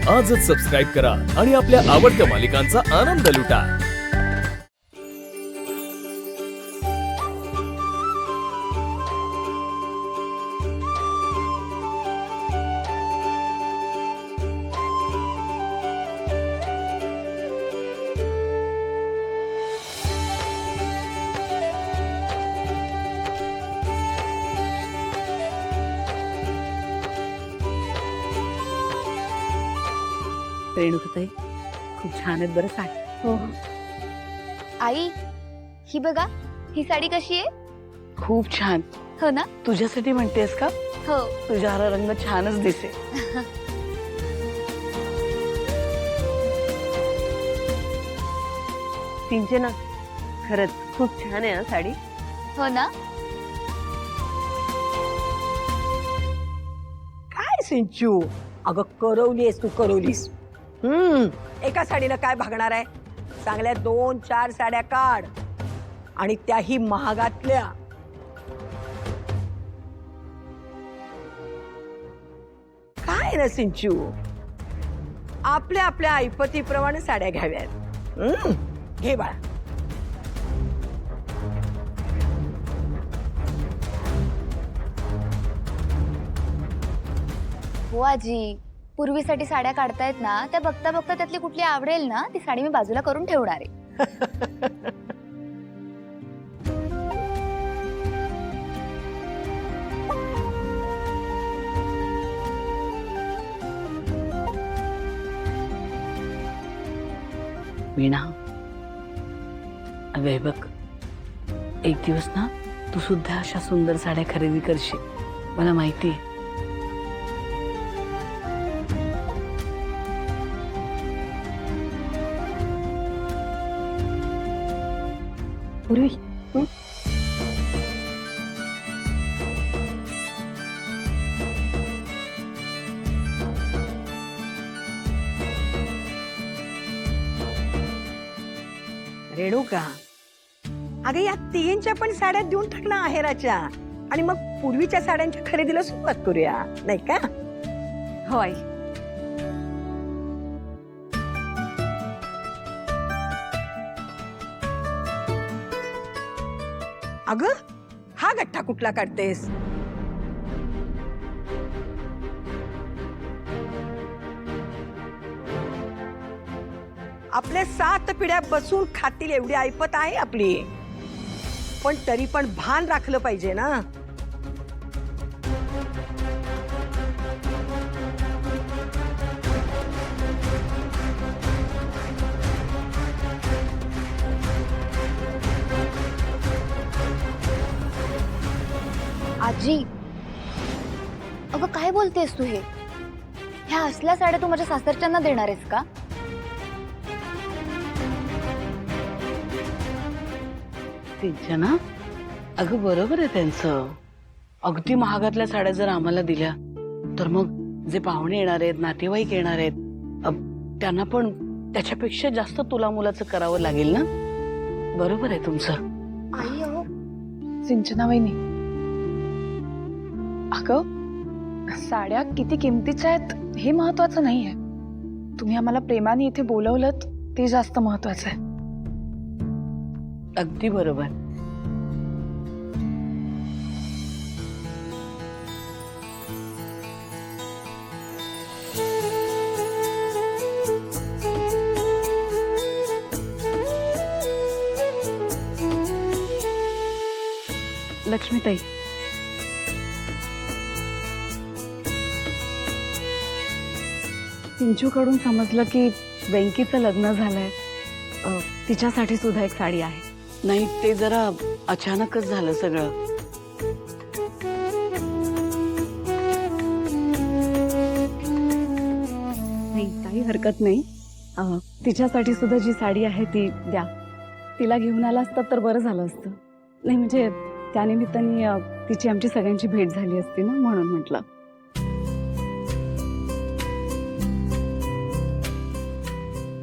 आजच सबस्क्राईब करा आणि आपल्या आवडत्या मालिकांचा आनंद लुटा. रेणुकाताई खूप छान आहेत बरं साडी. हो आई, ही बघा, ही साडी कशी आहे? खूप छान. हो ना? तुझ्यासाठी म्हणतेस का? हो. तुझा हा रंग छानच दिसे. सिंचना, खरंच खूप छान आहे हा साडी. हो ना? काय सिंचू, अगं करवलीस तू करवलीस. एका साडीला काय भागणार आहे? चांगल्या 2-4 साड्या काढ आणि त्याही महागातल्या. काय ना सिंचू, आपल्या आपल्या ऐपतीप्रमाणे साड्या घ्याव्यात. घे बाळा. हो आजी, पूर्वीसाठी साड्या काढतायत ना, त्या बघता बघता त्यातली कुठली आवडेल ना, ती साडी मी बाजूला करून ठेवणार आहे. वीणा, अगं हे बघ, एक दिवस ना तू सुद्धा अशा सुंदर साड्या खरेदी करशील, मला माहिती आहे. पूर्वी रेणुका, अगं या तिघींच्या पण साड्या देऊन टाक ना आहेराच्या, आणि मग पूर्वीच्या साड्यांच्या खरेदीला सुरुवात करूया, नाही का? हो आई. अगं हा गठ्ठा कुठला काढतेस? आपले 7 पिढ्या बसून खातील एवढी ऐपत आहे आपली, पण तरी पण भान राखलं पाहिजे ना. आजी, अगं काय बोलतेस तू हे? ह्या असल्या साड्या तू माझ्या सासरच्यांना देणार आहेस का? सिंचना, अगं बरोबर आहे त्यांचं. अगदी महागातल्या साड्या जर आम्हाला दिल्या तर मग जे पाहुणे येणार आहेत, नातेवाईक येणार आहेत, त्यांना पण त्याच्यापेक्षा जास्त तुला मुलाचं करावं लागेल ना. बरोबर आहे तुमचं. आई अहो, सिंचना वहिनी, अगं साड्या किती किमतीच्या आहेत हे महत्वाचं नाहीये. तुम्ही आम्हाला प्रेमाने इथे बोलवलं ते जास्त महत्वाचं आहे. अगदी बरोबर. लक्ष्मीताई, चिंचूकडून समजलं की वेंकीचं लग्न झालंय. तिच्यासाठी सुद्धा एक साडी आहे. नाही, ते जरा अचानकच झालं सगळं. नाही, काही हरकत नाही. तिच्यासाठी सुद्धा जी साडी आहे ती द्या. तिला घेऊन आला असता तर बरं झालं असतं. नाही म्हणजे त्यानिमित्ताने तिची आमची सगळ्यांची भेट झाली असती ना, म्हणून म्हटलं.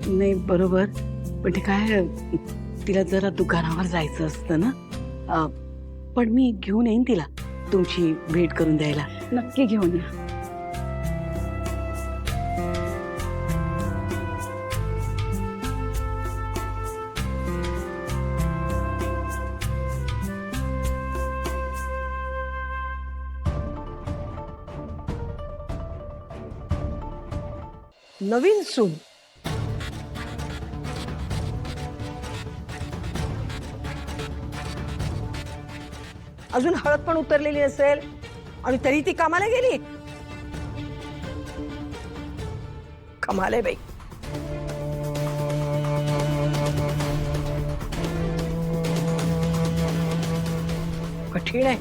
नाही बरोबर, पण ते काय, तिला जरा दुकानावर जायचं असतं ना. पण मी घेऊन येईन तिला तुमची भेट करून द्यायला. नक्की घेऊन या. नवीन सून. अजून हळद पण उतरलेली असेल आणि तरी ती कामाला गेली. कमाल आहे बाई. कठीण आहे.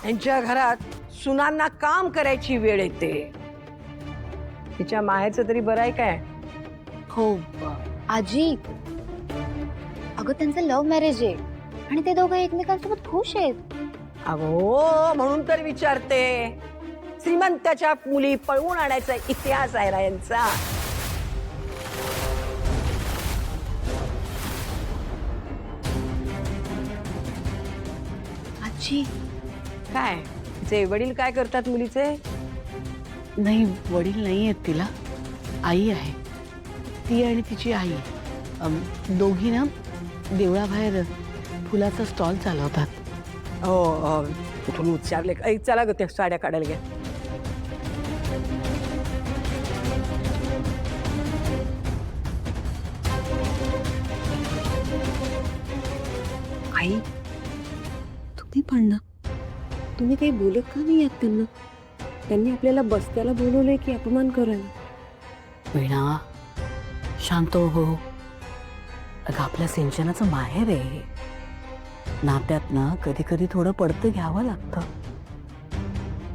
त्यांच्या घरात सुनांना काम करायची वेळ येते. तिच्या माहेरचं तरी बरं आहे काय? हो आजी, अगं त्यांचं लव्ह मॅरेज आहे आणि ते दोघं एकमेकांसोबत खुश आहेत. अगो म्हणून तर विचारते. श्रीमंताच्या मुली पळवून आणायचा इतिहास आहे ना यांचा. आजी, काय तिचे वडील काय करतात मुलीचे? नाही, वडील नाही आहेत तिला, आई आहे. ती आणि तिची आई दोघी ना देवळाबाहेर फुलाचा स्टॉल चालवतात. हो कुठून उच्चारले. चला ग त्या साड्या काढायला घ्या. आई, तुम्ही पण ना, तुम्ही काही बोलत का नाही आहात त्यांना? त्यांनी आपल्याला बस्त्याला बोलवलंय की अपमान करायला? वीणा, शांत हो. अगं आपल्या सिंचनाचं माहेर आहे. नात्यात ना कधी कधी थोडं पडतं घ्यावं लागतं.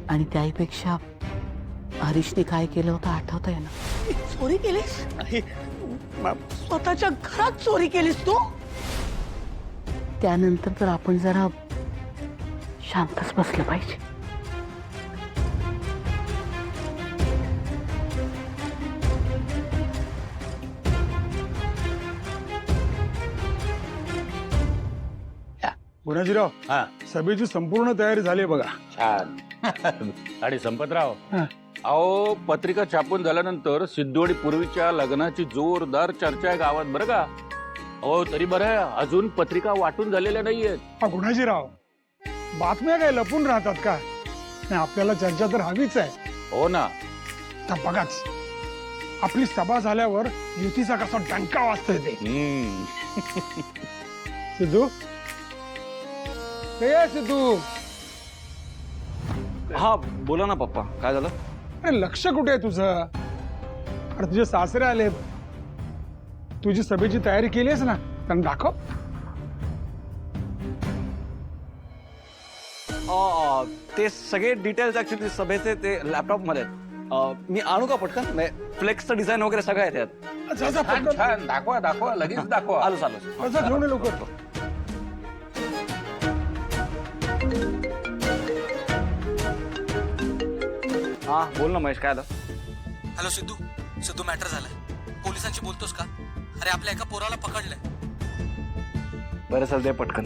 आणि त्याहीपेक्षा हरीशने काय केलं होतं आठवतंय ना? चोरी केलीस? स्वतःच्या घरात चोरी केलीस तू? त्यानंतर तर आपण जरा शांतच बसलं पाहिजे. गुणाजीराव, सभेची संपूर्ण तयारी झाली बघा. छान. आणि संपतराव, हा. अहो पत्रिका छापून झाल्यानंतर सिद्धू आणि पूर्वीच्या लग्नाची जोरदार चर्चा आहे गावात बरं का. हो तरी बरं, अजून पत्रिका वाटून झालेल्या नाहीयेत. गुणाजीराव, बातम्या काय लपून राहतात का? नाही, आपल्याला चर्चा तर हवीच आहे. हो ना. तर बघाच, आपली सभा झाल्यावर युतीचा कसा डंका वाजतोय ते. सिद्धू, सिद्धू, हा बोला ना पप्पा, काय झालं? अरे लक्ष कुठे आहे तुझं? अरे तुझे सासरे आलेत. तुझी सभेची तयारी केली आहेस ना, त्यांना दाखव. ते सगळे डिटेल्स ऍक्च्युली सभेचे ते लॅपटॉप मध्ये आहेत. मी आणू का पटकन? फ्लेक्सचं डिझाईन वगैरे सगळं आहे त्यात. जा, जा, छान पटकन. छान, दाखवा दाखवा, लगेच दाखवा. आलो चालू. जा, घेऊन ये लवकर. हा बोल ना महेश, काय आलं? हॅलो सिद्धू, सिद्धू मॅटर झालाय. पोलिसांशी बोलतोस का? अरे आपल्या एका पोराला पकडलंय. बरं चल दे पटकन.